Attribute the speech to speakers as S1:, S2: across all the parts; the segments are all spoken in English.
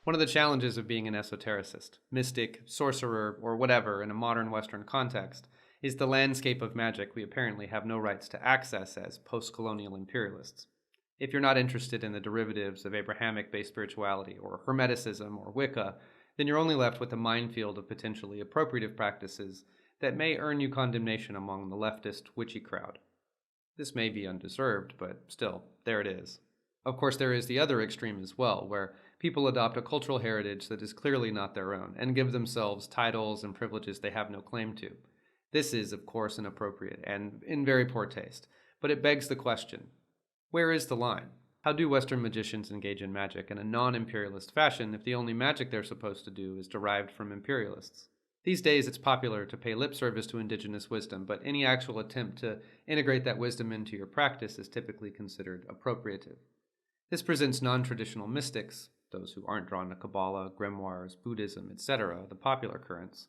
S1: One of the challenges of being an esotericist, mystic, sorcerer, or whatever in a modern Western context is the landscape of magic we apparently have no rights to access as post-colonial imperialists. If you're not interested in the derivatives of Abrahamic-based spirituality or Hermeticism or Wicca, then you're only left with a minefield of potentially appropriative practices that may earn you condemnation among the leftist witchy crowd. This may be undeserved, but still, there it is. Of course, there is the other extreme as well, where people adopt a cultural heritage that is clearly not their own and give themselves titles and privileges they have no claim to. This is, of course, inappropriate and in very poor taste, but it begs the question, where is the line? How do Western magicians engage in magic in a non-imperialist fashion if the only magic they're supposed to do is derived from imperialists? These days, it's popular to pay lip service to indigenous wisdom, but any actual attempt to integrate that wisdom into your practice is typically considered appropriative. This presents non-traditional mystics, those who aren't drawn to Kabbalah, grimoires, Buddhism, etc., the popular currents,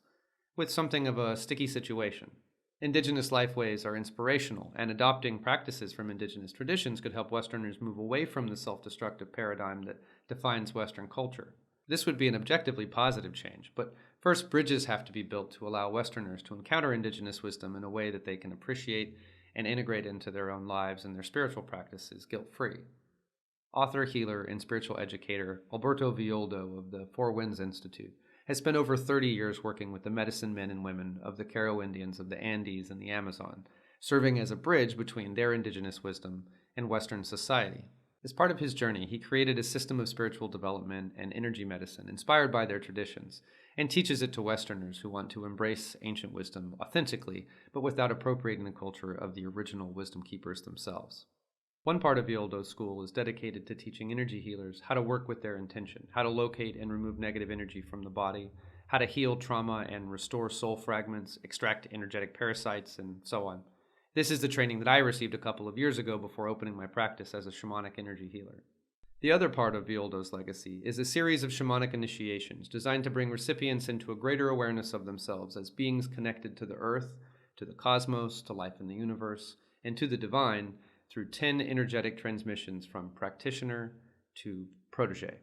S1: with something of a sticky situation. Indigenous lifeways are inspirational, and adopting practices from indigenous traditions could help Westerners move away from the self-destructive paradigm that defines Western culture. This would be an objectively positive change, but first bridges have to be built to allow Westerners to encounter indigenous wisdom in a way that they can appreciate and integrate into their own lives and their spiritual practices guilt-free. Author, healer, and spiritual educator Alberto Villoldo of the Four Winds Institute has spent over 30 years working with the medicine men and women of the Caro Indians of the Andes and the Amazon, serving as a bridge between their indigenous wisdom and Western society. As part of his journey, he created a system of spiritual development and energy medicine inspired by their traditions, and teaches it to Westerners who want to embrace ancient wisdom authentically, but without appropriating the culture of the original wisdom keepers themselves. One part of Villoldo's school is dedicated to teaching energy healers how to work with their intention, how to locate and remove negative energy from the body, how to heal trauma and restore soul fragments, extract energetic parasites, and so on. This is the training that I received a couple of years ago before opening my practice as a shamanic energy healer. The other part of Villoldo's legacy is a series of shamanic initiations designed to bring recipients into a greater awareness of themselves as beings connected to the earth, to the cosmos, to life in the universe, and to the divine, through 10 energetic transmissions from practitioner to protege.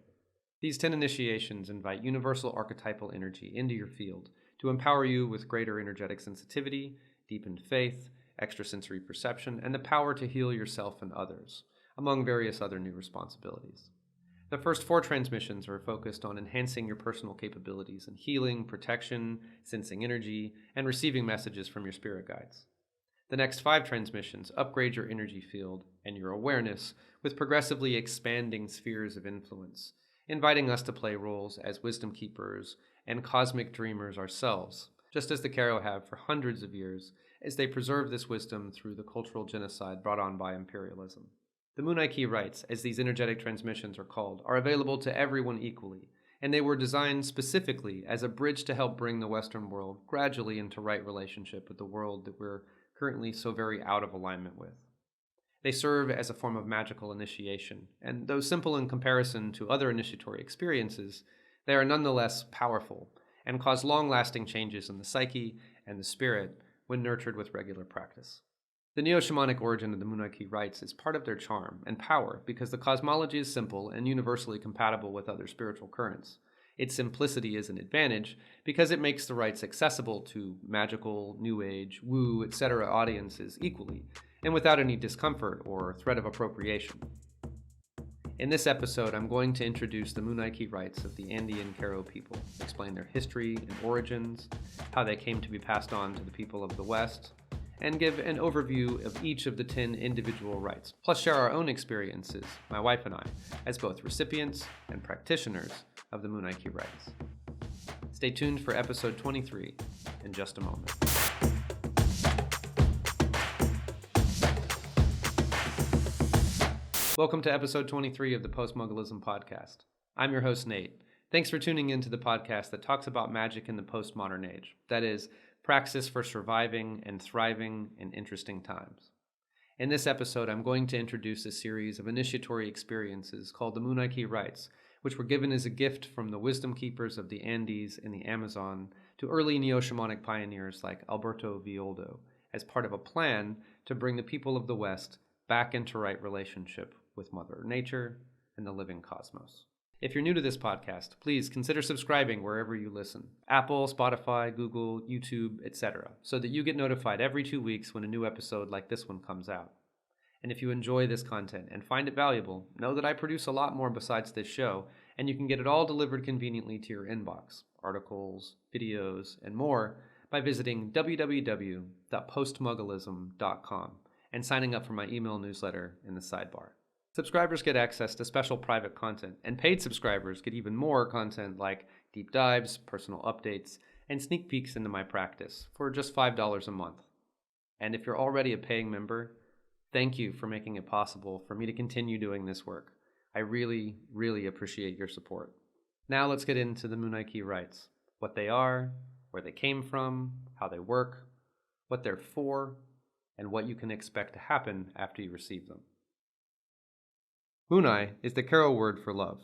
S1: These 10 initiations invite universal archetypal energy into your field to empower you with greater energetic sensitivity, deepened faith, extrasensory perception, and the power to heal yourself and others, among various other new responsibilities. The first 4 transmissions are focused on enhancing your personal capabilities in healing, protection, sensing energy, and receiving messages from your spirit guides. The next 5 transmissions upgrade your energy field and your awareness with progressively expanding spheres of influence, inviting us to play roles as wisdom keepers and cosmic dreamers ourselves, just as the Caro have for hundreds of years, as they preserve this wisdom through the cultural genocide brought on by imperialism. The Munay Rites, as these energetic transmissions are called, are available to everyone equally, and they were designed specifically as a bridge to help bring the Western world gradually into right relationship with the world that we're currently so very out of alignment with. They serve as a form of magical initiation, and though simple in comparison to other initiatory experiences, they are nonetheless powerful and cause long-lasting changes in the psyche and the spirit when nurtured with regular practice. The neo-shamanic origin of the Munay Rites is part of their charm and power because the cosmology is simple and universally compatible with other spiritual currents. Its simplicity is an advantage because it makes the rites accessible to magical, new age, woo, etc. audiences equally, and without any discomfort or threat of appropriation. In this episode, I'm going to introduce the Munay Rites of the Andean Caro people, explain their history and origins, how they came to be passed on to the people of the West, and give an overview of each of the 10 individual rites, plus share our own experiences, my wife and I, as both recipients and practitioners of the Munay Rites. Stay tuned for episode 23 in just a moment. Welcome to episode 23 of the Postmugglism podcast. I'm your host, Nate. Thanks for tuning into the podcast that talks about magic in the postmodern age. That is, praxis for surviving and thriving in interesting times. In this episode, I'm going to introduce a series of initiatory experiences called the Munay Rites, which were given as a gift from the wisdom keepers of the Andes and the Amazon to early neo-shamanic pioneers like Alberto Villoldo, as part of a plan to bring the people of the West back into right relationship with Mother Nature and the living cosmos. If you're new to this podcast, please consider subscribing wherever you listen. Apple, Spotify, Google, YouTube, etc., so that you get notified every 2 weeks when a new episode like this one comes out. And if you enjoy this content and find it valuable, know that I produce a lot more besides this show, and you can get it all delivered conveniently to your inbox, articles, videos, and more by visiting www.postmugglism.com and signing up for my email newsletter in the sidebar. Subscribers get access to special private content, and paid subscribers get even more content like deep dives, personal updates, and sneak peeks into my practice for just $5 a month. And if you're already a paying member, thank you for making it possible for me to continue doing this work. I really, really appreciate your support. Now let's get into the Munay rites, what they are, where they came from, how they work, what they're for, and what you can expect to happen after you receive them. Munay is the Karo word for love,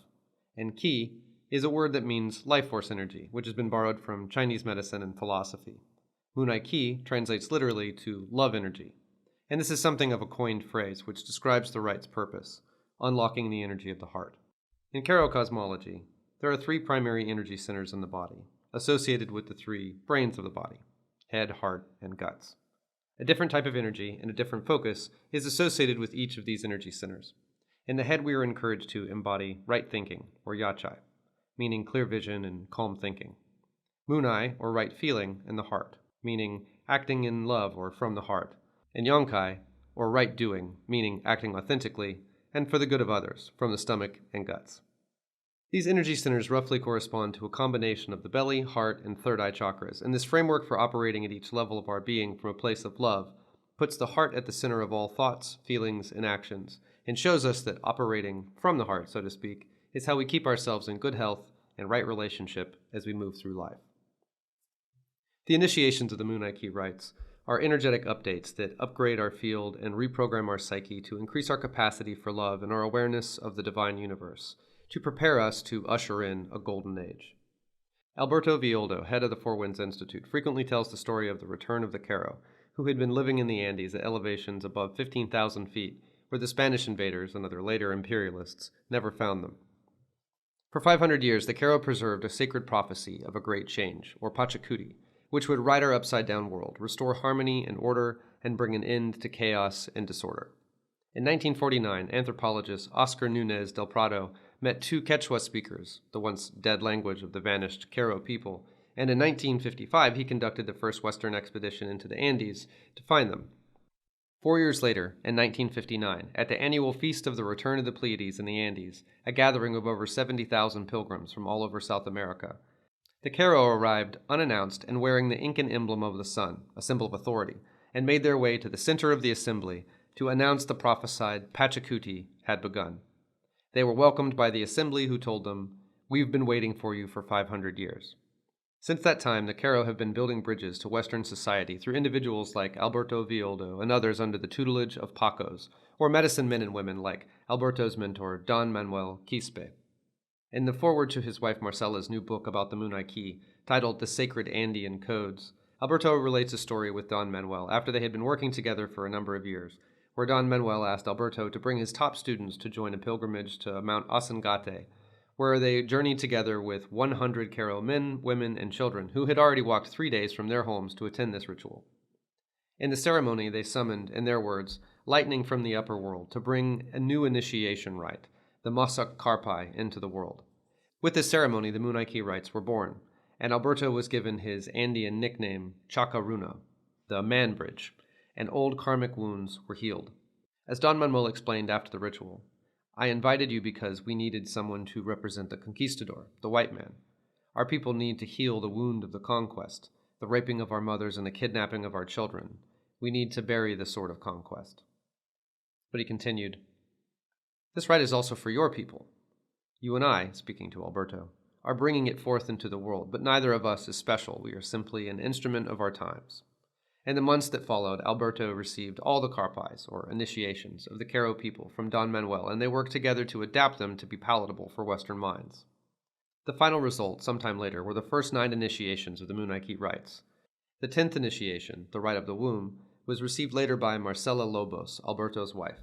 S1: and ki is a word that means life force energy, which has been borrowed from Chinese medicine and philosophy. Munay ki translates literally to love energy, and this is something of a coined phrase which describes the rite's purpose, unlocking the energy of the heart. In Karo cosmology, there are 3 primary energy centers in the body, associated with the 3 brains of the body: head, heart, and guts. A different type of energy and a different focus is associated with each of these energy centers. In the head, we are encouraged to embody right thinking, or yachai, meaning clear vision and calm thinking. Munay, or right feeling, in the heart, meaning acting in love or from the heart. And yongkai, or right doing, meaning acting authentically and for the good of others, from the stomach and guts. These energy centers roughly correspond to a combination of the belly, heart, and third eye chakras, and this framework for operating at each level of our being from a place of love puts the heart at the center of all thoughts, feelings, and actions, and shows us that operating from the heart, so to speak, is how we keep ourselves in good health and right relationship as we move through life. The initiations of the Munay rites are energetic updates that upgrade our field and reprogram our psyche to increase our capacity for love and our awareness of the divine universe, to prepare us to usher in a golden age. Alberto Villoldo, head of the Four Winds Institute, frequently tells the story of the return of the Karo, who had been living in the Andes at elevations above 15,000 feet, where the Spanish invaders and other later imperialists never found them. For 500 years, the Karo preserved a sacred prophecy of a great change, or Patchacuti, which would right our upside-down world, restore harmony and order, and bring an end to chaos and disorder. In 1949, anthropologist Oscar Núñez del Prado met 2 Quechua speakers, the once dead language of the vanished Karo people, and in 1955 he conducted the first Western expedition into the Andes to find them. 4 years later, in 1959, at the annual Feast of the Return of the Pleiades in the Andes, a gathering of over 70,000 pilgrims from all over South America, the Karo arrived unannounced and wearing the Incan emblem of the sun, a symbol of authority, and made their way to the center of the assembly to announce the prophesied Patchacuti had begun. They were welcomed by the assembly, who told them, "We've been waiting for you for 500 years. Since that time, the Karo have been building bridges to Western society through individuals like Alberto Villoldo and others under the tutelage of Pacos, or medicine men and women like Alberto's mentor, Don Manuel Quispe. In the foreword to his wife Marcela's new book about the Munay, titled The Sacred Andean Codes, Alberto relates a story with Don Manuel after they had been working together for a number of years, where Don Manuel asked Alberto to bring his top students to join a pilgrimage to Mount Asangate, where they journeyed together with 100 Karo men, women, and children who had already walked 3 days from their homes to attend this ritual. In the ceremony, they summoned, in their words, lightning from the upper world to bring a new initiation rite, the Masak Karpai, into the world. With this ceremony, the Munay rites were born, and Alberto was given his Andean nickname Chakaruna, the man bridge, and old karmic wounds were healed. As Don Manuel explained after the ritual, "I invited you because we needed someone to represent the conquistador, the white man. Our people need to heal the wound of the conquest, the raping of our mothers and the kidnapping of our children. We need to bury the sword of conquest." But he continued, "This rite is also for your people. You and I," speaking to Alberto, "are bringing it forth into the world, but neither of us is special. We are simply an instrument of our times." In the months that followed, Alberto received all the karpais, or initiations, of the Karo people from Don Manuel, and they worked together to adapt them to be palatable for Western minds. The final result, sometime later, were the first 9 initiations of the Munay rites. The 10th initiation, the rite of the womb, was received later by Marcela Lobos, Alberto's wife.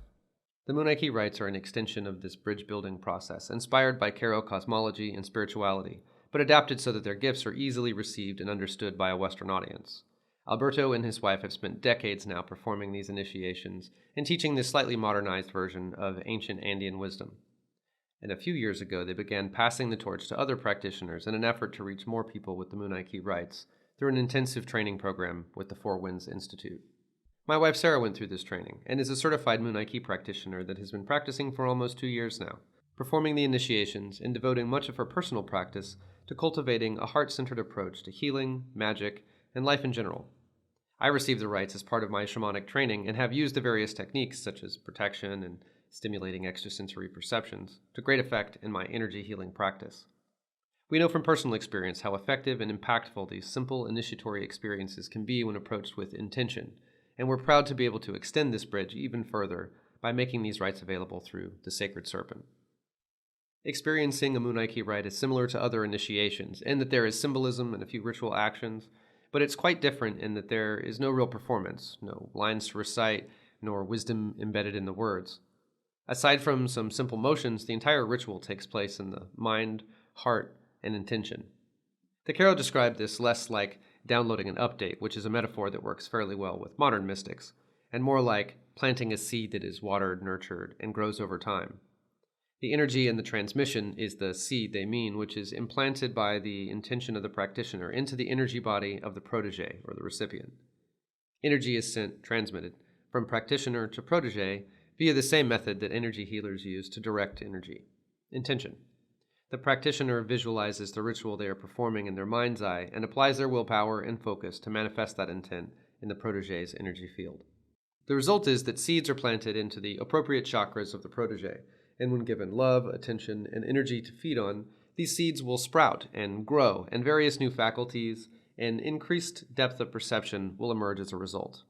S1: The Munay rites are an extension of this bridge-building process, inspired by Karo cosmology and spirituality, but adapted so that their gifts are easily received and understood by a Western audience. Alberto and his wife have spent decades now performing these initiations and teaching this slightly modernized version of ancient Andean wisdom. And a few years ago, they began passing the torch to other practitioners in an effort to reach more people with the Munay rites through an intensive training program with the Four Winds Institute. My wife Sarah went through this training and is a certified Munay practitioner that has been practicing for almost 2 years now, performing the initiations and devoting much of her personal practice to cultivating a heart-centered approach to healing, magic, and life in general. I received the rites as part of my shamanic training and have used the various techniques such as protection and stimulating extrasensory perceptions to great effect in my energy healing practice. We know from personal experience how effective and impactful these simple initiatory experiences can be when approached with intention, and we're proud to be able to extend this bridge even further by making these rites available through the Sacred Serpent. Experiencing a Munay rite is similar to other initiations in that there is symbolism and a few ritual actions, but it's quite different in that there is no real performance, no lines to recite, nor wisdom embedded in the words. Aside from some simple motions, the entire ritual takes place in the mind, heart, and intention. The Karo described this less like downloading an update, which is a metaphor that works fairly well with modern mystics, and more like planting a seed that is watered, nurtured, and grows over time. The energy in the transmission is the seed they mean, which is implanted by the intention of the practitioner into the energy body of the protege or the recipient. Energy is transmitted from practitioner to protege via the same method that energy healers use to direct energy, intention. The practitioner visualizes the ritual they are performing in their mind's eye and applies their willpower and focus to manifest that intent in the protege's energy field. The result is that seeds are planted into the appropriate chakras of the protege, and when given love, attention, and energy to feed on, these seeds will sprout and grow, and various new faculties and increased depth of perception will emerge as a result.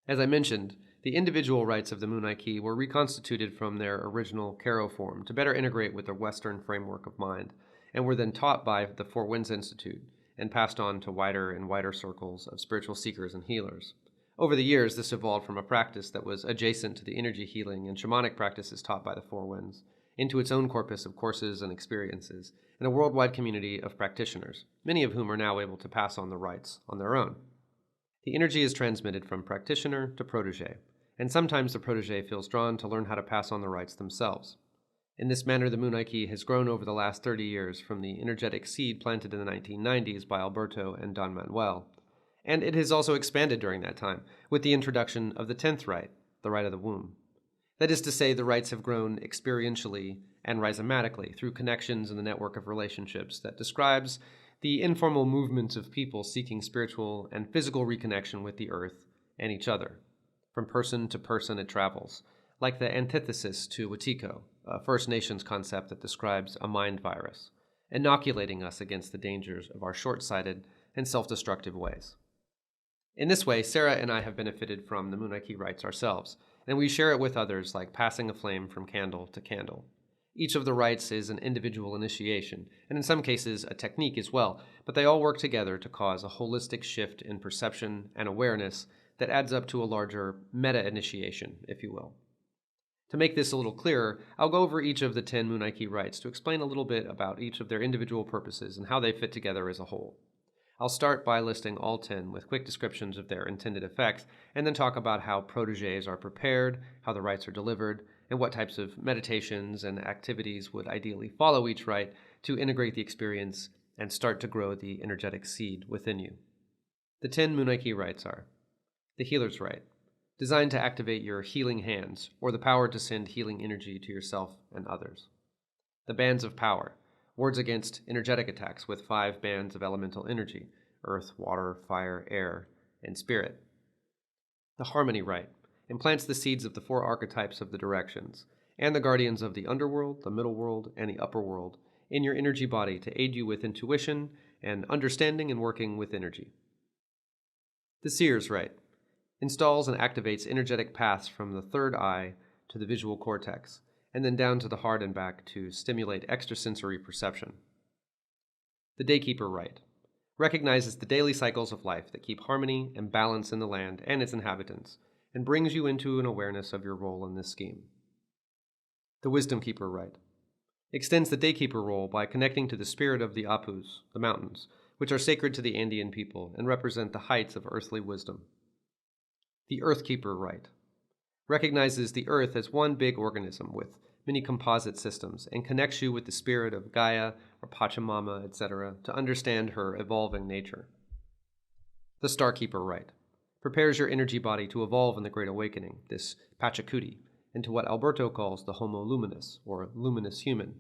S1: As I mentioned, the individual rites of the Munay were reconstituted from their original Karo form to better integrate with the Western framework of mind, and were then taught by the Four Winds Institute and passed on to wider and wider circles of spiritual seekers and healers. Over the years, this evolved from a practice that was adjacent to the energy healing and shamanic practices taught by the Four Winds into its own corpus of courses and experiences and a worldwide community of practitioners, many of whom are now able to pass on the rites on their own. The energy is transmitted from practitioner to protege, and sometimes the protege feels drawn to learn how to pass on the rites themselves. In this manner, the Munay has grown over the last 30 years from the energetic seed planted in the 1990s by Alberto and Don Manuel, and it has also expanded during that time with the introduction of the 10th rite, the rite of the womb. That is to say, the rites have grown experientially and rhizomatically through connections in the network of relationships that describes the informal movement of people seeking spiritual and physical reconnection with the earth and each other. From person to person it travels, like the antithesis to Wetiko, a First Nations concept that describes a mind virus, inoculating us against the dangers of our short-sighted and self-destructive ways. In this way, Sarah and I have benefited from the Munay rites ourselves, and we share it with others like passing a flame from candle to candle. Each of the rites is an individual initiation, and in some cases a technique as well, but they all work together to cause a holistic shift in perception and awareness that adds up to a larger meta-initiation, if you will. To make this a little clearer, I'll go over each of the 10 Munay rites to explain a little bit about each of their individual purposes and how they fit together as a whole. I'll start by listing all 10 with quick descriptions of their intended effects, and then talk about how proteges are prepared, how the rites are delivered, and what types of meditations and activities would ideally follow each rite to integrate the experience and start to grow the energetic seed within you. The 10 Munay rites are: the Healer's Rite, designed to activate your healing hands or the power to send healing energy to yourself and others. The Bands of Power, wards against energetic attacks with 5 bands of elemental energy: earth, water, fire, air, and spirit. The Harmony Rite implants the seeds of the 4 archetypes of the directions, and the guardians of the underworld, the middle world, and the upper world in your energy body to aid you with intuition and understanding and working with energy. The Seer's Rite installs and activates energetic paths from the third eye to the visual cortex, and then down to the heart and back to stimulate extrasensory perception. The Daykeeper Rite recognizes the daily cycles of life that keep harmony and balance in the land and its inhabitants, and brings you into an awareness of your role in this scheme. The Wisdom Keeper Rite extends the Daykeeper role by connecting to the spirit of the Apus, the mountains, which are sacred to the Andean people and represent the heights of earthly wisdom. The Earthkeeper Rite recognizes the earth as one big organism with many composite systems and connects you with the spirit of Gaia or Pachamama, etc., to understand her evolving nature. The Starkeeper Rite prepares your energy body to evolve in the Great Awakening, this Patchacuti, into what Alberto calls the Homo Luminous, or luminous human,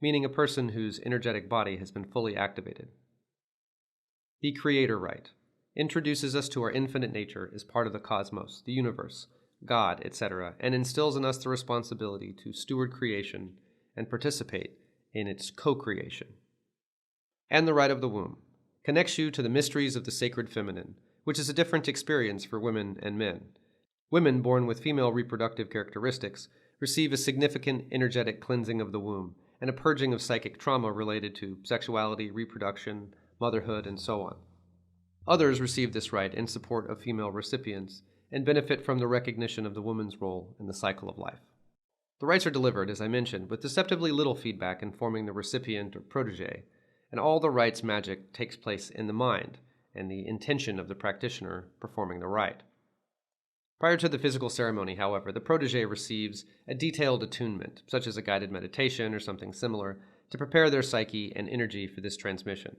S1: meaning a person whose energetic body has been fully activated. The Creator Rite introduces us to our infinite nature as part of the cosmos, the universe, God, etc., and instills in us the responsibility to steward creation and participate in its co-creation. And the Rite of the Womb connects you to the mysteries of the sacred feminine, which is a different experience for women and men. Women born with female reproductive characteristics receive a significant energetic cleansing of the womb and a purging of psychic trauma related to sexuality, reproduction, motherhood, and so on. Others receive this rite in support of female recipients and benefit from the recognition of the woman's role in the cycle of life. The rites are delivered, as I mentioned, with deceptively little feedback informing the recipient or protege, and all the rite's magic takes place in the mind and the intention of the practitioner performing the rite. Prior to the physical ceremony, however, the protege receives a detailed attunement, such as a guided meditation or something similar, to prepare their psyche and energy for this transmission.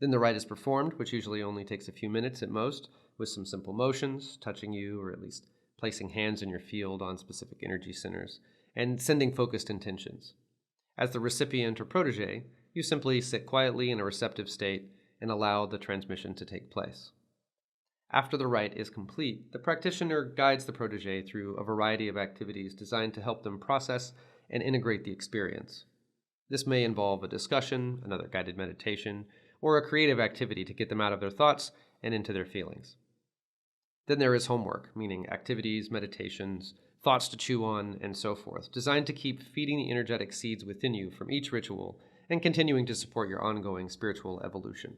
S1: Then the rite is performed, which usually only takes a few minutes at most, with some simple motions, touching you or at least placing hands in your field on specific energy centers, and sending focused intentions. As the recipient or protege, you simply sit quietly in a receptive state and allow the transmission to take place. After the rite is complete, the practitioner guides the protege through a variety of activities designed to help them process and integrate the experience. This may involve a discussion, another guided meditation, or a creative activity to get them out of their thoughts and into their feelings. Then there is homework, meaning activities, meditations, thoughts to chew on, and so forth, designed to keep feeding the energetic seeds within you from each ritual and continuing to support your ongoing spiritual evolution.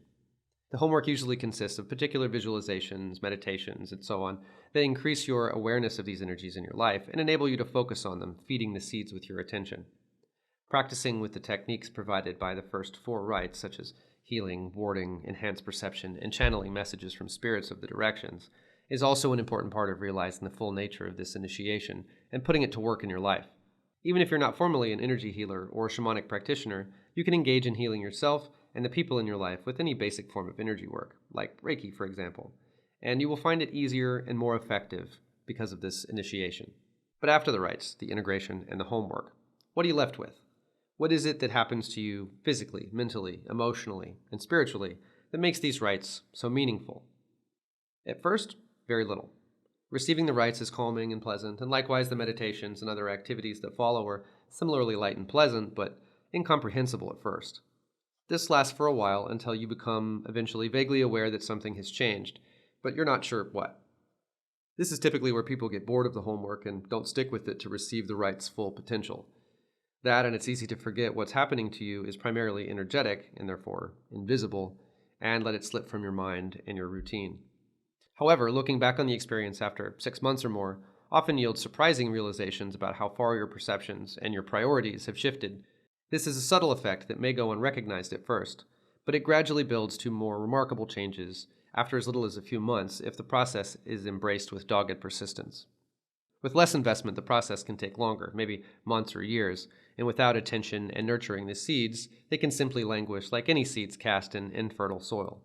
S1: The homework usually consists of particular visualizations, meditations, and so on that increase your awareness of these energies in your life and enable you to focus on them, feeding the seeds with your attention. Practicing with the techniques provided by the first 4 rites, such as healing, warding, enhanced perception, and channeling messages from spirits of the directions, is also an important part of realizing the full nature of this initiation and putting it to work in your life. Even if you're not formally an energy healer or a shamanic practitioner, you can engage in healing yourself and the people in your life with any basic form of energy work, like Reiki, for example, and you will find it easier and more effective because of this initiation. But after the rites, the integration, and the homework, what are you left with? What is it that happens to you physically, mentally, emotionally, and spiritually that makes these rites so meaningful? At first, very little. Receiving the rites is calming and pleasant, and likewise the meditations and other activities that follow are similarly light and pleasant, but incomprehensible at first. This lasts for a while until you become eventually vaguely aware that something has changed, but you're not sure what. This is typically where people get bored of the homework and don't stick with it to receive the rite's full potential. That, and it's easy to forget what's happening to you, is primarily energetic and therefore invisible, and let it slip from your mind and your routine. However, looking back on the experience after 6 months or more often yields surprising realizations about how far your perceptions and your priorities have shifted. This is a subtle effect that may go unrecognized at first, but it gradually builds to more remarkable changes after as little as a few months if the process is embraced with dogged persistence. With less investment, the process can take longer, maybe months or years, and without attention and nurturing the seeds, they can simply languish like any seeds cast in infertile soil.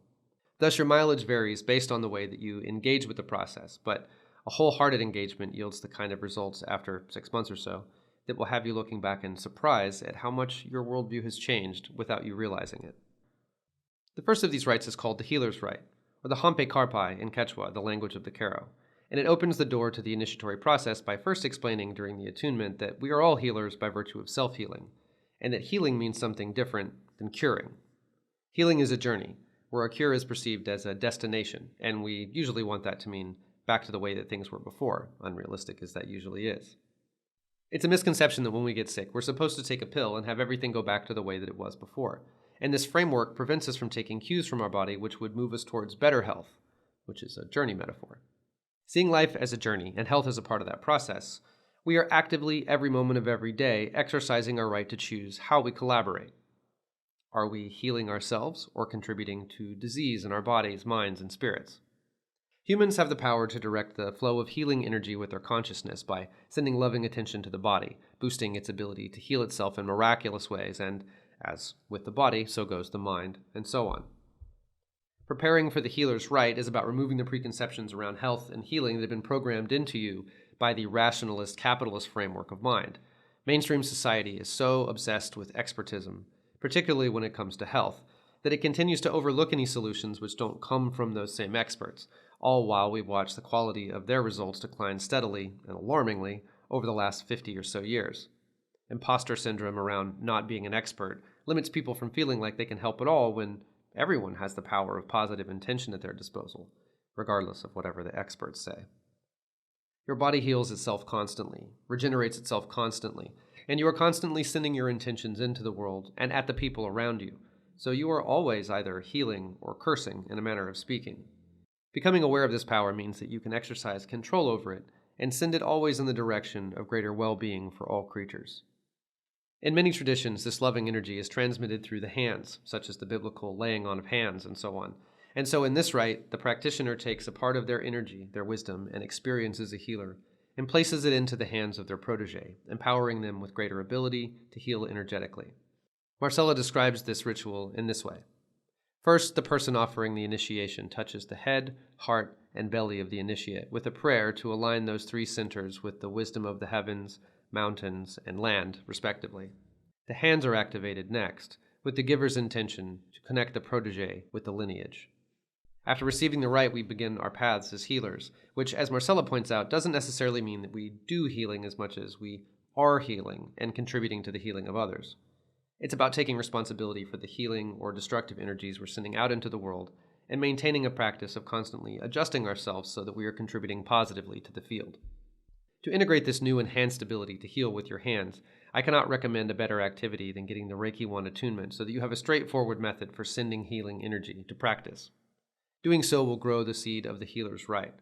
S1: Thus, your mileage varies based on the way that you engage with the process, but a wholehearted engagement yields the kind of results after 6 months or so that will have you looking back in surprise at how much your worldview has changed without you realizing it. The first of these rites is called the Healer's Rite, or the Hampe Karpai in Quechua, the language of the Karo, and it opens the door to the initiatory process by first explaining during the attunement that we are all healers by virtue of self-healing, and that healing means something different than curing. Healing is a journey, where a cure is perceived as a destination, and we usually want that to mean back to the way that things were before, unrealistic as that usually is. It's a misconception that when we get sick, we're supposed to take a pill and have everything go back to the way that it was before. And this framework prevents us from taking cues from our body which would move us towards better health, which is a journey metaphor. Seeing life as a journey and health as a part of that process, We are actively, every moment of every day, exercising our right to choose how we collaborate. Are we healing ourselves or contributing to disease in our bodies, minds, and spirits? Humans have the power to direct the flow of healing energy with their consciousness by sending loving attention to the body, boosting its ability to heal itself in miraculous ways, and, as with the body, so goes the mind, and so on. Preparing for the healer's rite is about removing the preconceptions around health and healing that have been programmed into you by the rationalist capitalist framework of mind. Mainstream society is so obsessed with expertism, particularly when it comes to health, that it continues to overlook any solutions which don't come from those same experts, all while we watch the quality of their results decline steadily and alarmingly over the last 50 or so years. Imposter syndrome around not being an expert limits people from feeling like they can help at all when everyone has the power of positive intention at their disposal, regardless of whatever the experts say. Your body heals itself constantly, regenerates itself constantly, and you are constantly sending your intentions into the world and at the people around you, so you are always either healing or cursing in a manner of speaking. Becoming aware of this power means that you can exercise control over it and send it always in the direction of greater well-being for all creatures. In many traditions, this loving energy is transmitted through the hands, such as the biblical laying on of hands and so on. And so in this rite, the practitioner takes a part of their energy, their wisdom, and experience as a healer, and places it into the hands of their protege, empowering them with greater ability to heal energetically. Marcella describes this ritual in this way. First, the person offering the initiation touches the head, heart, and belly of the initiate with a prayer to align those three centers with the wisdom of the heavens, mountains, and land, respectively. The hands are activated next, with the giver's intention to connect the protege with the lineage. After receiving the rite, we begin our paths as healers, which, as Marcella points out, doesn't necessarily mean that we do healing as much as we are healing and contributing to the healing of others. It's about taking responsibility for the healing or destructive energies we're sending out into the world and maintaining a practice of constantly adjusting ourselves so that we are contributing positively to the field. To integrate this new enhanced ability to heal with your hands, I cannot recommend a better activity than getting the Reiki 1 attunement so that you have a straightforward method for sending healing energy to practice. Doing so will grow the seed of the healer's rite.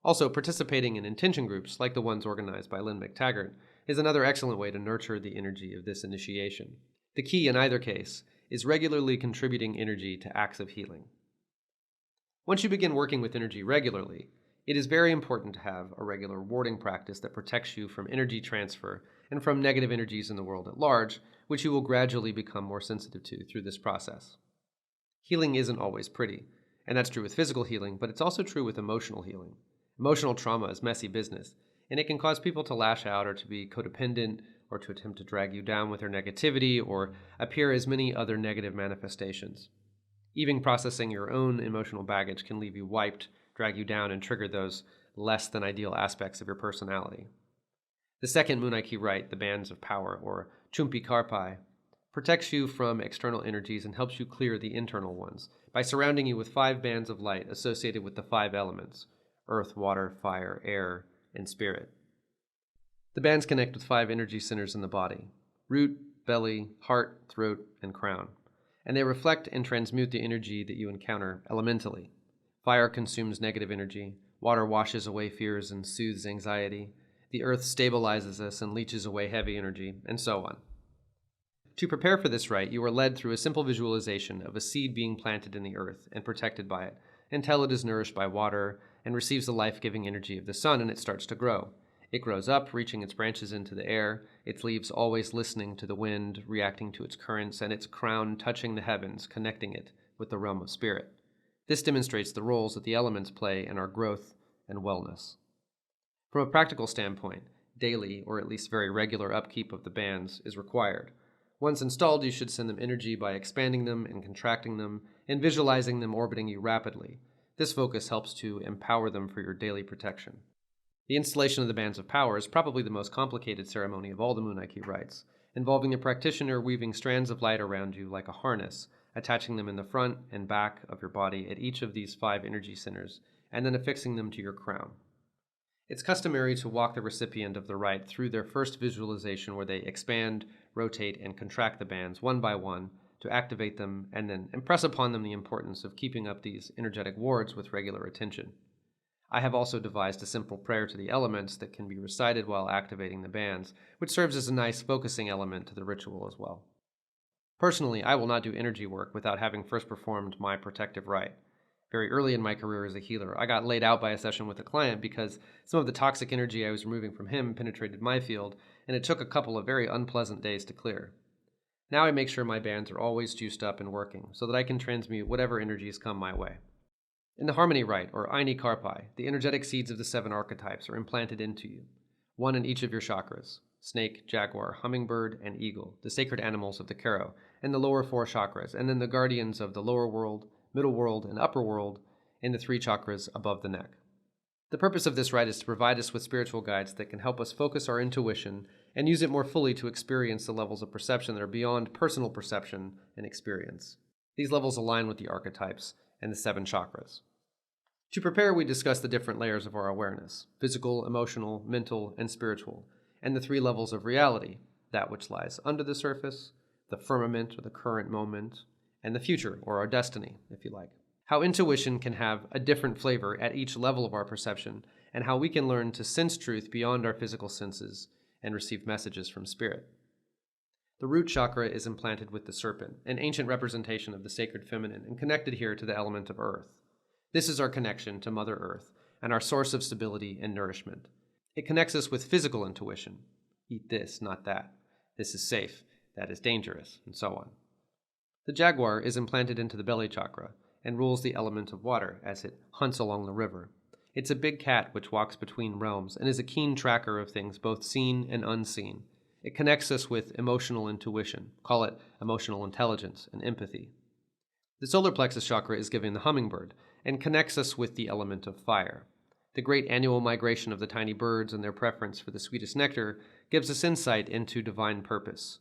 S1: Also, participating in intention groups, like the ones organized by Lynn McTaggart, is another excellent way to nurture the energy of this initiation. The key in either case is regularly contributing energy to acts of healing. Once you begin working with energy regularly, it is very important to have a regular warding practice that protects you from energy transfer and from negative energies in the world at large, which you will gradually become more sensitive to through this process. Healing isn't always pretty, and that's true with physical healing, but it's also true with emotional healing. Emotional trauma is messy business, and it can cause people to lash out or to be codependent or to attempt to drag you down with their negativity or appear as many other negative manifestations. Even processing your own emotional baggage can leave you wiped, drag you down, and trigger those less than ideal aspects of your personality. The second Munay rite, the bands of power, or Chumpi Karpai, protects you from external energies and helps you clear the internal ones by surrounding you with 5 bands of light associated with the 5 elements: earth, water, fire, air, and spirit. The bands connect with 5 energy centers in the body: root, belly, heart, throat, and crown, and they reflect and transmute the energy that you encounter elementally. Fire consumes negative energy, water washes away fears and soothes anxiety, the earth stabilizes us and leaches away heavy energy, and so on. To prepare for this rite, you are led through a simple visualization of a seed being planted in the earth and protected by it, until it is nourished by water and receives the life-giving energy of the sun, and it starts to grow. It grows up, reaching its branches into the air, its leaves always listening to the wind, reacting to its currents, and its crown touching the heavens, connecting it with the realm of spirit. This demonstrates the roles that the elements play in our growth and wellness. From a practical standpoint, daily, or at least very regular upkeep of the bands is required. Once installed, you should send them energy by expanding them and contracting them and visualizing them orbiting you rapidly. This focus helps to empower them for your daily protection. The installation of the bands of power is probably the most complicated ceremony of all the Munay rites, involving the practitioner weaving strands of light around you like a harness, attaching them in the front and back of your body at each of these 5 energy centers, and then affixing them to your crown. It's customary to walk the recipient of the rite through their first visualization where they expand, rotate, and contract the bands one by one to activate them and then impress upon them the importance of keeping up these energetic wards with regular attention. I have also devised a simple prayer to the elements that can be recited while activating the bands, which serves as a nice focusing element to the ritual as well. Personally, I will not do energy work without having first performed my protective rite. Very early in my career as a healer, I got laid out by a session with a client because some of the toxic energy I was removing from him penetrated my field, and it took a couple of very unpleasant days to clear. Now I make sure my bands are always juiced up and working, so that I can transmute whatever energies come my way. In the Harmony Rite, or Aini Karpai, the energetic seeds of the 7 archetypes are implanted into you, one in each of your chakras: snake, jaguar, hummingbird, and eagle, the sacred animals of the Karo, and the lower 4 chakras, and then the guardians of the lower world, middle world, and upper world in the 3 chakras above the neck. The purpose of this rite is to provide us with spiritual guides that can help us focus our intuition and use it more fully to experience the levels of perception that are beyond personal perception and experience. These levels align with the archetypes and the 7 chakras. To prepare, we discuss the different layers of our awareness: physical, emotional, mental, and spiritual, and the 3 levels of reality: that which lies under the surface, the firmament or the current moment, and the future, or our destiny, if you like. How intuition can have a different flavor at each level of our perception, and how we can learn to sense truth beyond our physical senses and receive messages from spirit. The root chakra is implanted with the serpent, an ancient representation of the sacred feminine, and connected here to the element of earth. This is our connection to Mother Earth and our source of stability and nourishment. It connects us with physical intuition: eat this, not that; this is safe, that is dangerous, and so on. The jaguar is implanted into the belly chakra and rules the element of water as it hunts along the river. It's a big cat which walks between realms and is a keen tracker of things both seen and unseen. It connects us with emotional intuition, call it emotional intelligence and empathy. The solar plexus chakra is given the hummingbird and connects us with the element of fire. The great annual migration of the tiny birds and their preference for the sweetest nectar gives us insight into divine purpose,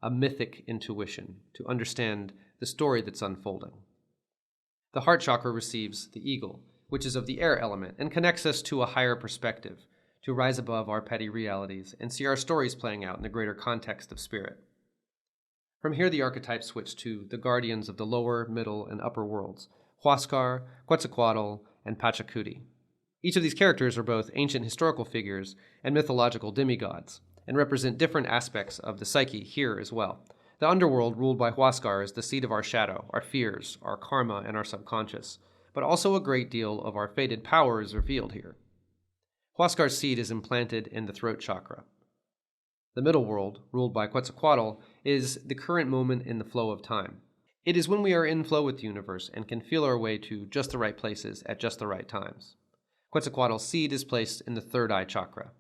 S1: a mythic intuition to understand the story that's unfolding. The heart chakra receives the eagle, which is of the air element, and connects us to a higher perspective, to rise above our petty realities and see our stories playing out in the greater context of spirit. From here, the archetypes switch to the guardians of the lower, middle, and upper worlds: Huascar, Quetzalcoatl, and Patchacuti. Each of these characters are both ancient historical figures and mythological demigods, and represent different aspects of the psyche here as well. The underworld, ruled by Huascar, is the seat of our shadow, our fears, our karma, and our subconscious, but also a great deal of our fated power is revealed here. Huascar's seed is implanted in the throat chakra. The middle world, ruled by Quetzalcoatl, is the current moment in the flow of time. It is when we are in flow with the universe and can feel our way to just the right places at just the right times. Quetzalcoatl's seed is placed in the third eye chakra.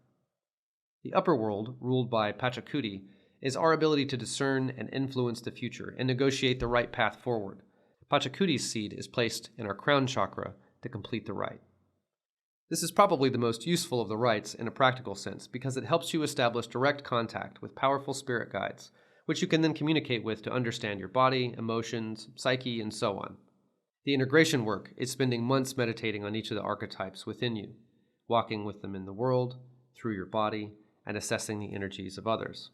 S1: The upper world, ruled by Patchacuti, is our ability to discern and influence the future and negotiate the right path forward. Patchacuti's seed is placed in our crown chakra to complete the rite. This is probably the most useful of the rites in a practical sense because it helps you establish direct contact with powerful spirit guides, which you can then communicate with to understand your body, emotions, psyche, and so on. The integration work is spending months meditating on each of the archetypes within you, walking with them in the world, through your body, and assessing the energies of others.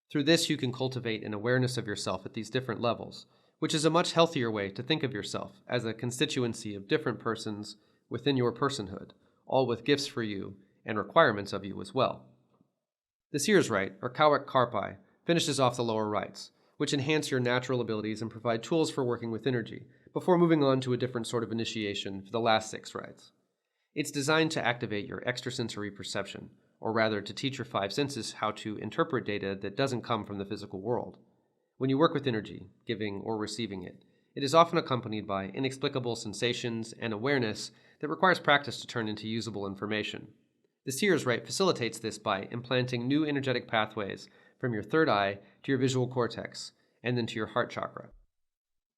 S1: Through this, you can cultivate an awareness of yourself at these different levels, which is a much healthier way to think of yourself as a constituency of different persons within your personhood, all with gifts for you and requirements of you as well. The Seer's Rite, or Karmic Karpai, finishes off the lower rites, which enhance your natural abilities and provide tools for working with energy, before moving on to a different sort of initiation for the last 6 rites. It's designed to activate your extrasensory perception, or rather to teach your 5 senses how to interpret data that doesn't come from the physical world. When you work with energy, giving or receiving it, it is often accompanied by inexplicable sensations and awareness that requires practice to turn into usable information. The Seer's Rite facilitates this by implanting new energetic pathways from your third eye to your visual cortex, and then to your heart chakra.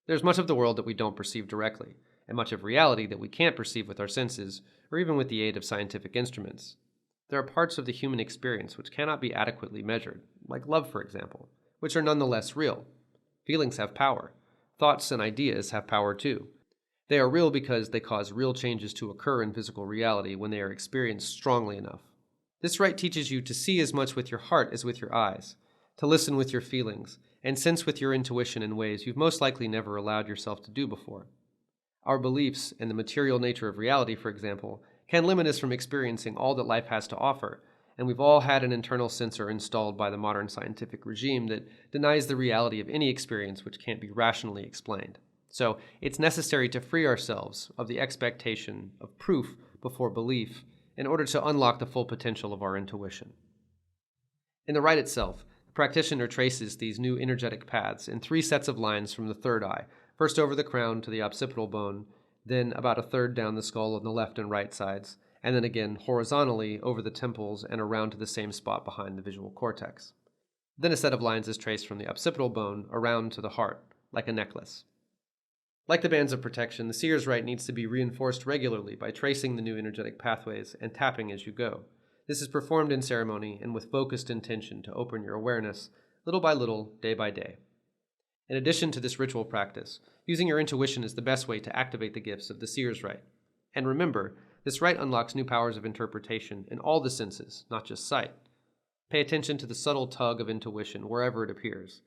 S1: There's much of the world that we don't perceive directly, and much of reality that we can't perceive with our senses, or even with the aid of scientific instruments. There are parts of the human experience which cannot be adequately measured, like love, for example, which are nonetheless real. Feelings have power. Thoughts and ideas have power too. They are real because they cause real changes to occur in physical reality when they are experienced strongly enough. This rite teaches you to see as much with your heart as with your eyes, to listen with your feelings, and sense with your intuition in ways you've most likely never allowed yourself to do before. Our beliefs and the material nature of reality, for example, can limit us from experiencing all that life has to offer, and we've all had an internal censor installed by the modern scientific regime that denies the reality of any experience which can't be rationally explained. So it's necessary to free ourselves of the expectation of proof before belief in order to unlock the full potential of our intuition. In the rite itself, the practitioner traces these new energetic paths in 3 sets of lines from the third eye, first over the crown to the occipital bone, then about a third down the skull on the left and right sides, and then again horizontally over the temples and around to the same spot behind the visual cortex. Then a set of lines is traced from the occipital bone around to the heart, like a necklace. Like the bands of protection, the seer's rite needs to be reinforced regularly by tracing the new energetic pathways and tapping as you go. This is performed in ceremony and with focused intention to open your awareness, little by little, day by day. In addition to this ritual practice, using your intuition is the best way to activate the gifts of the seer's rite. And remember, this rite unlocks new powers of interpretation in all the senses, not just sight. Pay attention to the subtle tug of intuition wherever it appears,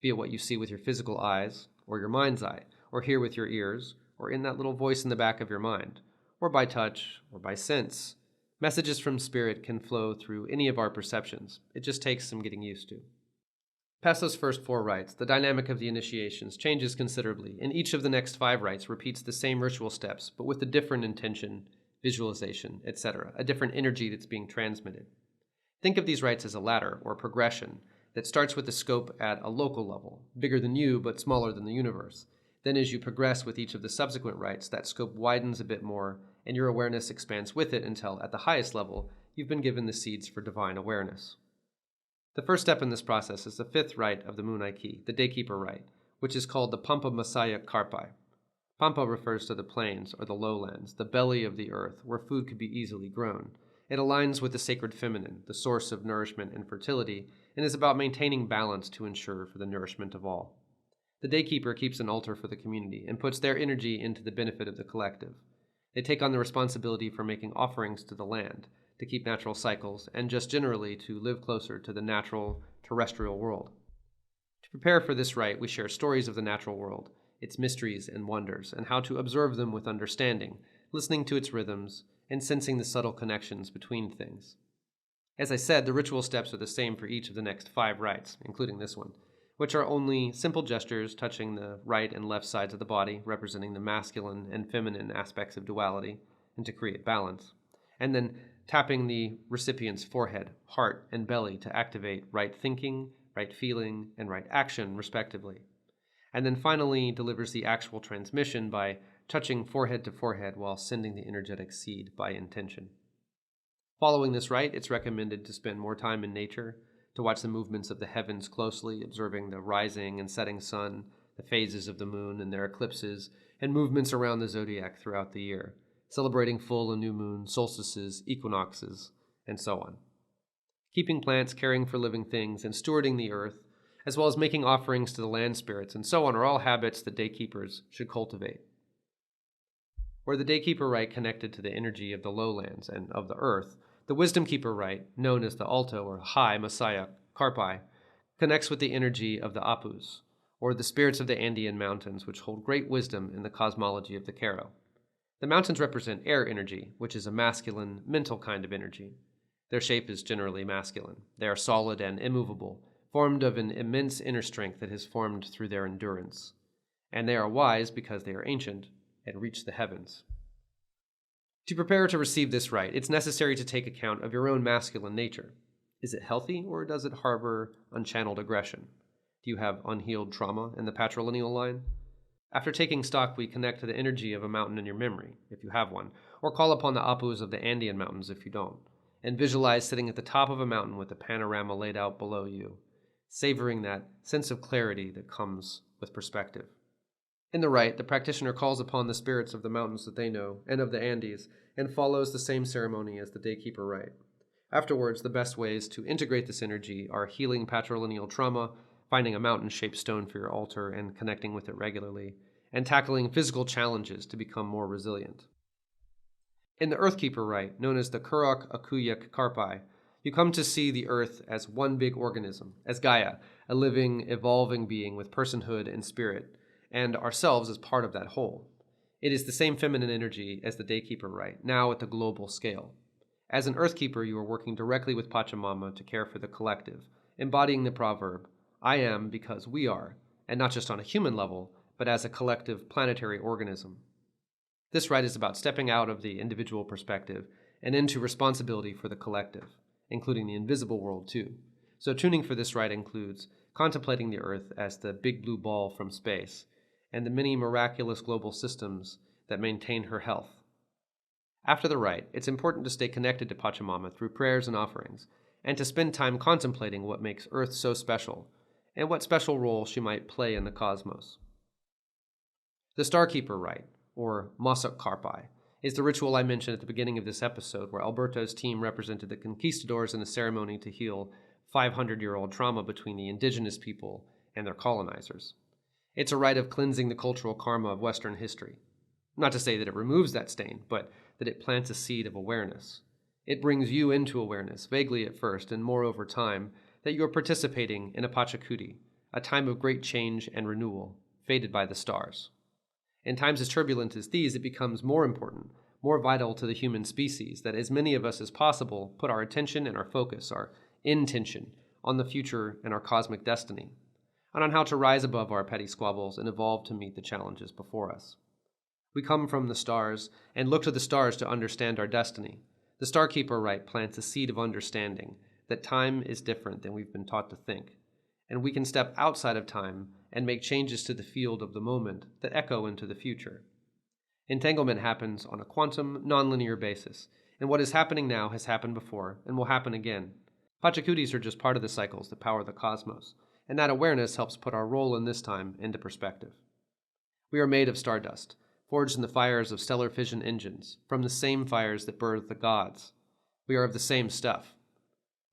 S1: be it what you see with your physical eyes, or your mind's eye, or hear with your ears, or in that little voice in the back of your mind, or by touch, or by sense. Messages from spirit can flow through any of our perceptions. It just takes some getting used to. Past those first 4 rites, the dynamic of the initiations changes considerably, and each of the next 5 rites repeats the same ritual steps, but with a different intention, visualization, etc., a different energy that's being transmitted. Think of these rites as a ladder, or progression, that starts with the scope at a local level, bigger than you but smaller than the universe. Then as you progress with each of the subsequent rites, that scope widens a bit more, and your awareness expands with it until, at the highest level, you've been given the seeds for divine awareness. The first step in this process is the 5th rite of the Munay key, the Daykeeper rite, which is called the Pampa Masaya Karpai. Pampa refers to the plains or the lowlands, the belly of the earth, where food could be easily grown. It aligns with the sacred feminine, the source of nourishment and fertility, and is about maintaining balance to ensure for the nourishment of all. The Daykeeper keeps an altar for the community and puts their energy into the benefit of the collective. They take on the responsibility for making offerings to the land, to keep natural cycles, and just generally to live closer to the natural, terrestrial world. To prepare for this rite, we share stories of the natural world, its mysteries and wonders, and how to observe them with understanding, listening to its rhythms, and sensing the subtle connections between things. As I said, the ritual steps are the same for each of the next 5 rites, including this one, which are only simple gestures touching the right and left sides of the body, representing the masculine and feminine aspects of duality, and to create balance, and then tapping the recipient's forehead, heart, and belly to activate right thinking, right feeling, and right action, respectively. And then finally delivers the actual transmission by touching forehead to forehead while sending the energetic seed by intention. Following this rite, it's recommended to spend more time in nature, to watch the movements of the heavens closely, observing the rising and setting sun, the phases of the moon and their eclipses, and movements around the zodiac throughout the year, celebrating full and new moon, solstices, equinoxes, and so on. Keeping plants, caring for living things, and stewarding the earth, as well as making offerings to the land spirits, and so on, are all habits that daykeepers should cultivate. Where the Daykeeper rite connected to the energy of the lowlands and of the earth, the Wisdom Keeper rite, known as the Alto or High Masaya Karpai, connects with the energy of the Apus, or the spirits of the Andean mountains, which hold great wisdom in the cosmology of the Karo. The mountains represent air energy, which is a masculine, mental kind of energy. Their shape is generally masculine. They are solid and immovable, formed of an immense inner strength that has formed through their endurance. And they are wise because they are ancient and reach the heavens. To prepare to receive this rite, it's necessary to take account of your own masculine nature. Is it healthy, or does it harbor unchanneled aggression? Do you have unhealed trauma in the patrilineal line? After taking stock, we connect to the energy of a mountain in your memory, if you have one, or call upon the Apus of the Andean mountains if you don't, and visualize sitting at the top of a mountain with a panorama laid out below you, savoring that sense of clarity that comes with perspective. In the rite, the practitioner calls upon the spirits of the mountains that they know and of the Andes, and follows the same ceremony as the Daykeeper rite. Afterwards, the best ways to integrate this energy are healing patrilineal trauma, finding a mountain-shaped stone for your altar and connecting with it regularly, and tackling physical challenges to become more resilient. In the Earthkeeper rite, known as the Kurok Akuyak Karpai, you come to see the earth as one big organism, as Gaia, a living, evolving being with personhood and spirit, and ourselves as part of that whole. It is the same feminine energy as the Daykeeper rite, now at the global scale. As an Earthkeeper, you are working directly with Pachamama to care for the collective, embodying the proverb, I am because we are, and not just on a human level, but as a collective planetary organism. This rite is about stepping out of the individual perspective and into responsibility for the collective, including the invisible world too. So tuning for this rite includes contemplating the Earth as the big blue ball from space, and the many miraculous global systems that maintain her health. After the rite, it's important to stay connected to Pachamama through prayers and offerings, and to spend time contemplating what makes Earth so special, and what special role she might play in the cosmos. The Starkeeper rite, or Masak Karpai, is the ritual I mentioned at the beginning of this episode, where Alberto's team represented the conquistadors in a ceremony to heal 500-year-old trauma between the indigenous people and their colonizers. It's a rite of cleansing the cultural karma of Western history. Not to say that it removes that stain, but that it plants a seed of awareness. It brings you into awareness, vaguely at first, and more over time, that you are participating in a Patchacuti, a time of great change and renewal, fated by the stars. In times as turbulent as these, it becomes more important, more vital to the human species, that as many of us as possible put our attention and our focus, our intention, on the future and our cosmic destiny, and on how to rise above our petty squabbles and evolve to meet the challenges before us. We come from the stars and look to the stars to understand our destiny. The Starkeeper rite plants a seed of understanding that time is different than we've been taught to think, and we can step outside of time and make changes to the field of the moment that echo into the future. Entanglement happens on a quantum, nonlinear basis, and what is happening now has happened before and will happen again. Patchacutis are just part of the cycles that power the cosmos, and that awareness helps put our role in this time into perspective. We are made of stardust, forged in the fires of stellar fission engines, from the same fires that birthed the gods. We are of the same stuff.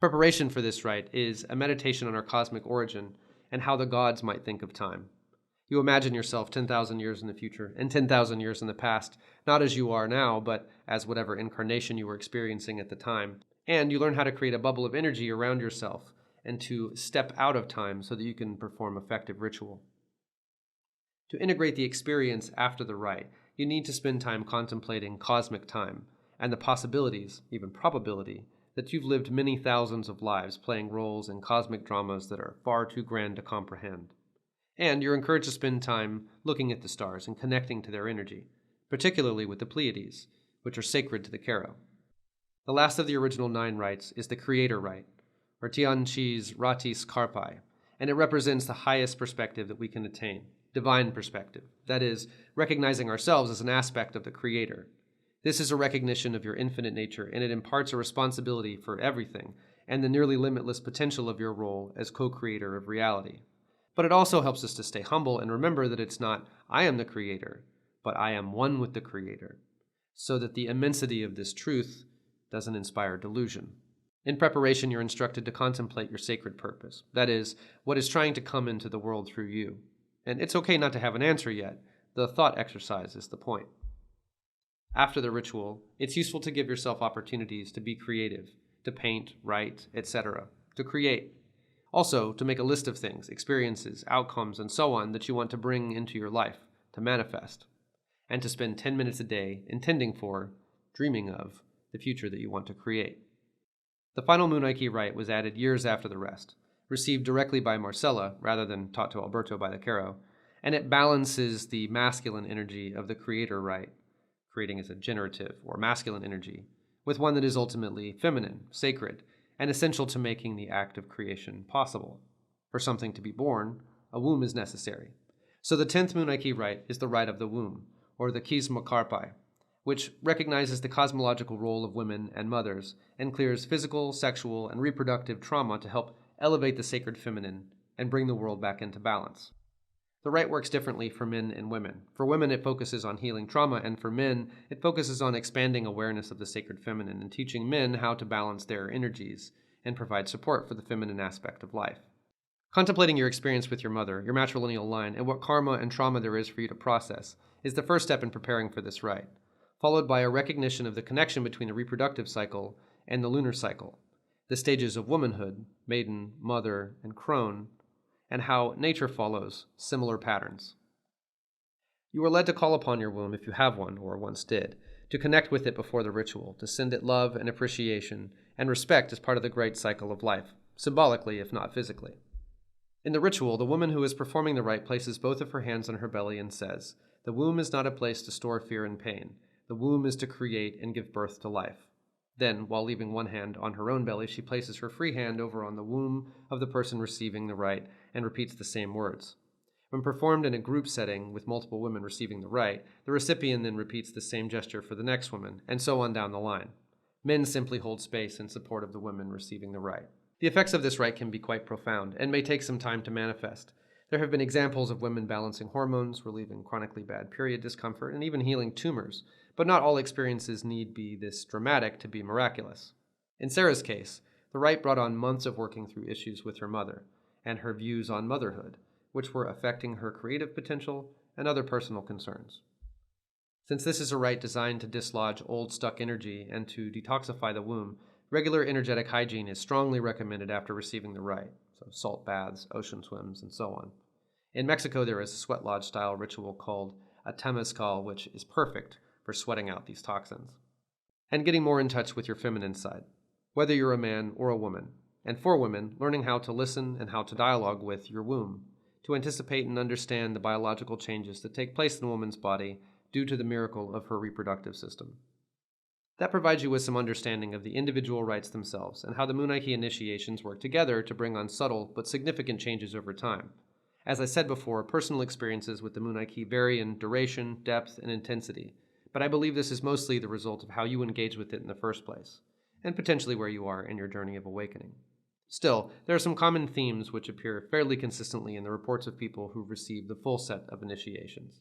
S1: Preparation for this rite is a meditation on our cosmic origin and how the gods might think of time. You imagine yourself 10,000 years in the future and 10,000 years in the past, not as you are now, but as whatever incarnation you were experiencing at the time. And you learn how to create a bubble of energy around yourself and to step out of time so that you can perform effective ritual. To integrate the experience after the rite, you need to spend time contemplating cosmic time and the possibilities, even probability, that you've lived many thousands of lives playing roles in cosmic dramas that are far too grand to comprehend. And you're encouraged to spend time looking at the stars and connecting to their energy, particularly with the Pleiades, which are sacred to the Karo. The last of the original 9 rites is the Creator rite, or Tianqi's Rites Karpai, and it represents the highest perspective that we can attain, divine perspective, that is, recognizing ourselves as an aspect of the Creator. This is a recognition of your infinite nature, and it imparts a responsibility for everything and the nearly limitless potential of your role as co-creator of reality. But it also helps us to stay humble and remember that it's not, I am the Creator, but I am one with the Creator, so that the immensity of this truth doesn't inspire delusion. In preparation, you're instructed to contemplate your sacred purpose, that is, what is trying to come into the world through you. And it's okay not to have an answer yet. The thought exercise is the point. After the ritual, it's useful to give yourself opportunities to be creative, to paint, write, etc., to create. Also, to make a list of things, experiences, outcomes, and so on that you want to bring into your life, to manifest. And to spend 10 minutes a day intending for, dreaming of, the future that you want to create. The final Munay rite was added years after the rest, received directly by Marcella rather than taught to Alberto by the Karo, and it balances the masculine energy of the Creator rite, creating as a generative or masculine energy, with one that is ultimately feminine, sacred, and essential to making the act of creation possible. For something to be born, a womb is necessary. So the 10th Munay rite is the rite of the womb, or the Kisma Karpai, which recognizes the cosmological role of women and mothers and clears physical, sexual, and reproductive trauma to help elevate the sacred feminine and bring the world back into balance. The rite works differently for men and women. For women, it focuses on healing trauma, and for men, it focuses on expanding awareness of the sacred feminine and teaching men how to balance their energies and provide support for the feminine aspect of life. Contemplating your experience with your mother, your matrilineal line, and what karma and trauma there is for you to process is the first step in preparing for this rite, followed by a recognition of the connection between the reproductive cycle and the lunar cycle, the stages of womanhood, maiden, mother, and crone, and how nature follows similar patterns. You are led to call upon your womb if you have one, or once did, to connect with it before the ritual, to send it love and appreciation and respect as part of the great cycle of life, symbolically if not physically. In the ritual, the woman who is performing the rite places both of her hands on her belly and says, "The womb is not a place to store fear and pain. The womb is to create and give birth to life." Then, while leaving one hand on her own belly, she places her free hand over on the womb of the person receiving the rite and repeats the same words. When performed in a group setting with multiple women receiving the rite, the recipient then repeats the same gesture for the next woman, and so on down the line. Men simply hold space in support of the women receiving the rite. The effects of this rite can be quite profound, and may take some time to manifest. There have been examples of women balancing hormones, relieving chronically bad period discomfort, and even healing tumors, but not all experiences need be this dramatic to be miraculous. In Sarah's case, the rite brought on months of working through issues with her mother, and her views on motherhood, which were affecting her creative potential and other personal concerns. Since this is a rite designed to dislodge old stuck energy and to detoxify the womb, regular energetic hygiene is strongly recommended after receiving the rite, so salt baths, ocean swims, and so on. In Mexico, there is a sweat lodge-style ritual called a temazcal, which is perfect for sweating out these toxins. And getting more in touch with your feminine side, whether you're a man or a woman. And for women, learning how to listen and how to dialogue with your womb, to anticipate and understand the biological changes that take place in a woman's body due to the miracle of her reproductive system. That provides you with some understanding of the individual rites themselves and how the Munay initiations work together to bring on subtle but significant changes over time. As I said before, personal experiences with the Munay vary in duration, depth, and intensity, but I believe this is mostly the result of how you engage with it in the first place, and potentially where you are in your journey of awakening. Still, there are some common themes which appear fairly consistently in the reports of people who receive the full set of initiations.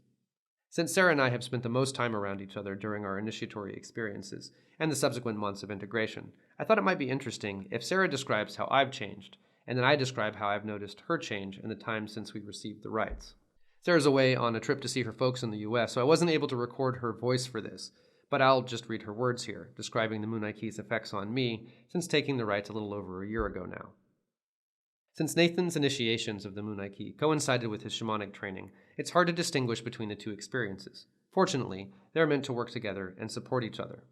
S1: Since Sarah and I have spent the most time around each other during our initiatory experiences and the subsequent months of integration, I thought it might be interesting if Sarah describes how I've changed, and then I describe how I've noticed her change in the time since we received the rites. Sarah's away on a trip to see her folks in the US, so I wasn't able to record her voice for this, but I'll just read her words here, describing the Munay's effects on me since taking the rites a little over a year ago now. Since Nathan's initiations of the Munay coincided with his shamanic training, it's hard to distinguish between the two experiences. Fortunately, they are meant to work together and support each other.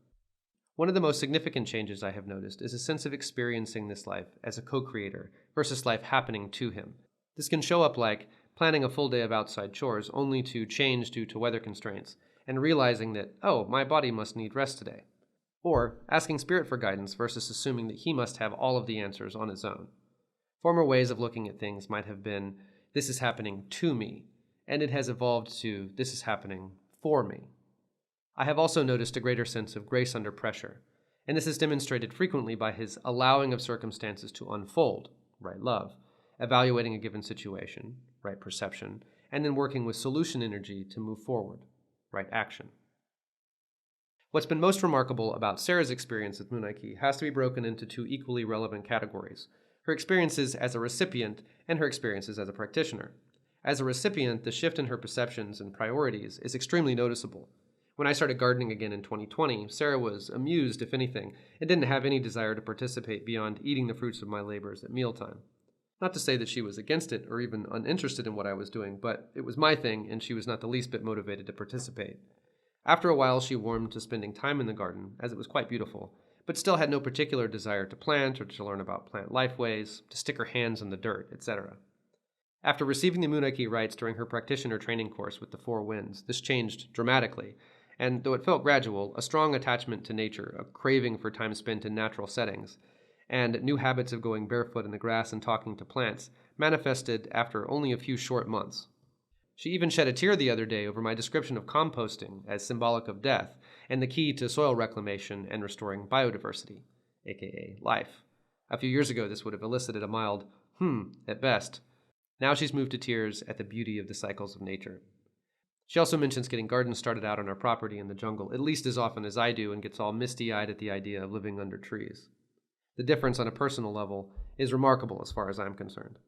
S1: One of the most significant changes I have noticed is a sense of experiencing this life as a co-creator versus life happening to him. This can show up like planning a full day of outside chores only to change due to weather constraints, and realizing that, oh, my body must need rest today. Or asking Spirit for guidance versus assuming that he must have all of the answers on his own. Former ways of looking at things might have been, this is happening to me, and it has evolved to, this is happening for me. I have also noticed a greater sense of grace under pressure, and this is demonstrated frequently by his allowing of circumstances to unfold, right love, evaluating a given situation, right perception, and then working with solution energy to move forward, right action. What's been most remarkable about Sarah's experience with Munay has to be broken into two equally relevant categories: her experiences as a recipient and her experiences as a practitioner. As a recipient, the shift in her perceptions and priorities is extremely noticeable. When I started gardening again in 2020, Sarah was amused, if anything, and didn't have any desire to participate beyond eating the fruits of my labors at mealtime. Not to say that she was against it or even uninterested in what I was doing, but it was my thing and she was not the least bit motivated to participate. After a while, she warmed to spending time in the garden, as it was quite beautiful, but still had no particular desire to plant or to learn about plant lifeways, to stick her hands in the dirt, etc. After receiving the Munay rites during her practitioner training course with the Four Winds, this changed dramatically, and though it felt gradual, a strong attachment to nature, a craving for time spent in natural settings, and new habits of going barefoot in the grass and talking to plants manifested after only a few short months. She even shed a tear the other day over my description of composting as symbolic of death and the key to soil reclamation and restoring biodiversity, aka life. A few years ago, this would have elicited a mild, at best. Now she's moved to tears at the beauty of the cycles of nature. She also mentions getting gardens started out on our property in the jungle at least as often as I do and gets all misty-eyed at the idea of living under trees. The difference on a personal level is remarkable as far as I'm concerned.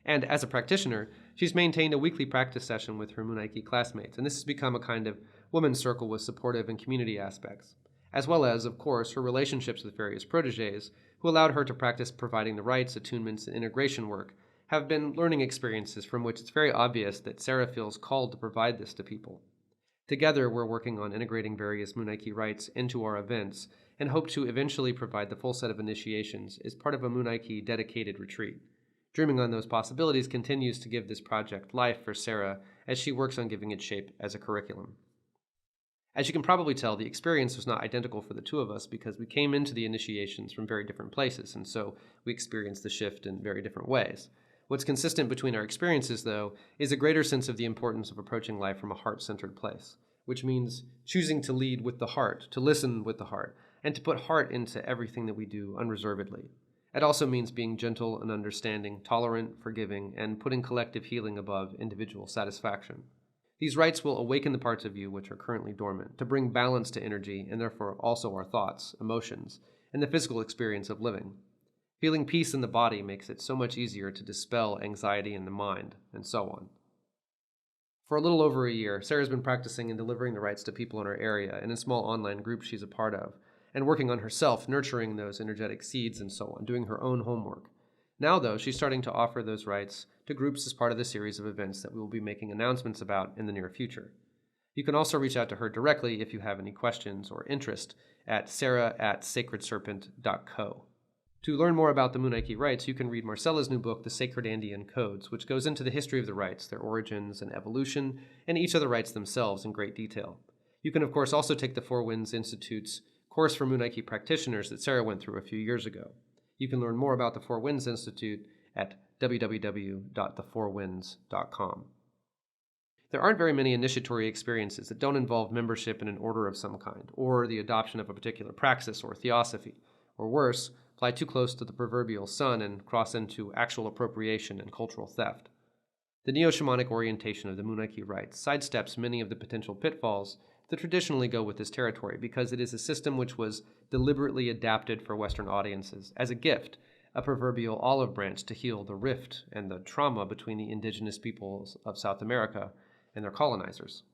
S1: And as a practitioner, she's maintained a weekly practice session with her Munay classmates, and this has become a kind of women's circle with supportive and community aspects, as well as, of course, her relationships with various protégés who allowed her to practice providing the rites, attunements, and integration work have been learning experiences from which it's very obvious that Sarah feels called to provide this to people. Together, we're working on integrating various Munay rites into our events and hope to eventually provide the full set of initiations as part of a Munay dedicated retreat. Dreaming on those possibilities continues to give this project life for Sarah as she works on giving it shape as a curriculum. As you can probably tell, the experience was not identical for the two of us because we came into the initiations from very different places, and so we experienced the shift in very different ways. What's consistent between our experiences, though, is a greater sense of the importance of approaching life from a heart-centered place, which means choosing to lead with the heart, to listen with the heart, and to put heart into everything that we do unreservedly. It also means being gentle and understanding, tolerant, forgiving, and putting collective healing above individual satisfaction. These rites will awaken the parts of you which are currently dormant, to bring balance to energy and therefore also our thoughts, emotions, and the physical experience of living. Feeling peace in the body makes it so much easier to dispel anxiety in the mind, and so on. For a little over a year, Sarah's been practicing and delivering the rites to people in her area in a small online group she's a part of, and working on herself, nurturing those energetic seeds and so on, doing her own homework. Now, though, she's starting to offer those rites to groups as part of the series of events that we will be making announcements about in the near future. You can also reach out to her directly if you have any questions or interest at sarah@sacredserpent.co. To learn more about the Munay rites, you can read Marcella's new book, The Sacred Andean Codes, which goes into the history of the rites, their origins and evolution, and each of the rites themselves in great detail. You can, of course, also take the Four Winds Institute's course for Munay practitioners that Sarah went through a few years ago. You can learn more about the Four Winds Institute at www.thefourwinds.com. There aren't very many initiatory experiences that don't involve membership in an order of some kind, or the adoption of a particular praxis or theosophy, or worse, fly too close to the proverbial sun and cross into actual appropriation and cultural theft. The neo-shamanic orientation of the Munay rites sidesteps many of the potential pitfalls that traditionally go with this territory because it is a system which was deliberately adapted for Western audiences as a gift, a proverbial olive branch to heal the rift and the trauma between the indigenous peoples of South America and their colonizers.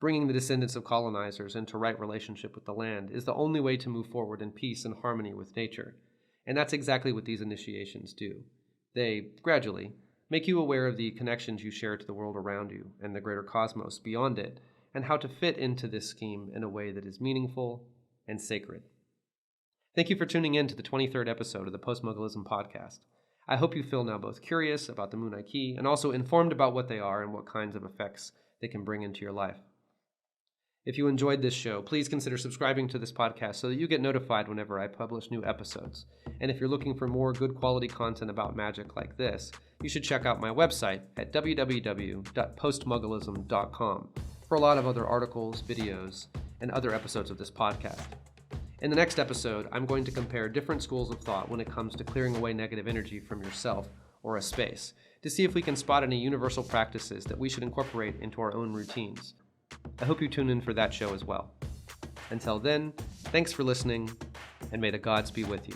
S1: Bringing the descendants of colonizers into right relationship with the land is the only way to move forward in peace and harmony with nature. And that's exactly what these initiations do. They, gradually, make you aware of the connections you share to the world around you and the greater cosmos beyond it, and how to fit into this scheme in a way that is meaningful and sacred. Thank you for tuning in to the 23rd episode of the Postmugglism podcast. I hope you feel now both curious about the Munay and also informed about what they are and what kinds of effects they can bring into your life. If you enjoyed this show, please consider subscribing to this podcast so that you get notified whenever I publish new episodes. And if you're looking for more good quality content about magic like this, you should check out my website at www.postmugglism.com for a lot of other articles, videos, and other episodes of this podcast. In the next episode, I'm going to compare different schools of thought when it comes to clearing away negative energy from yourself or a space, to see if we can spot any universal practices that we should incorporate into our own routines. I hope you tune in for that show as well. Until then, thanks for listening, and may the gods be with you.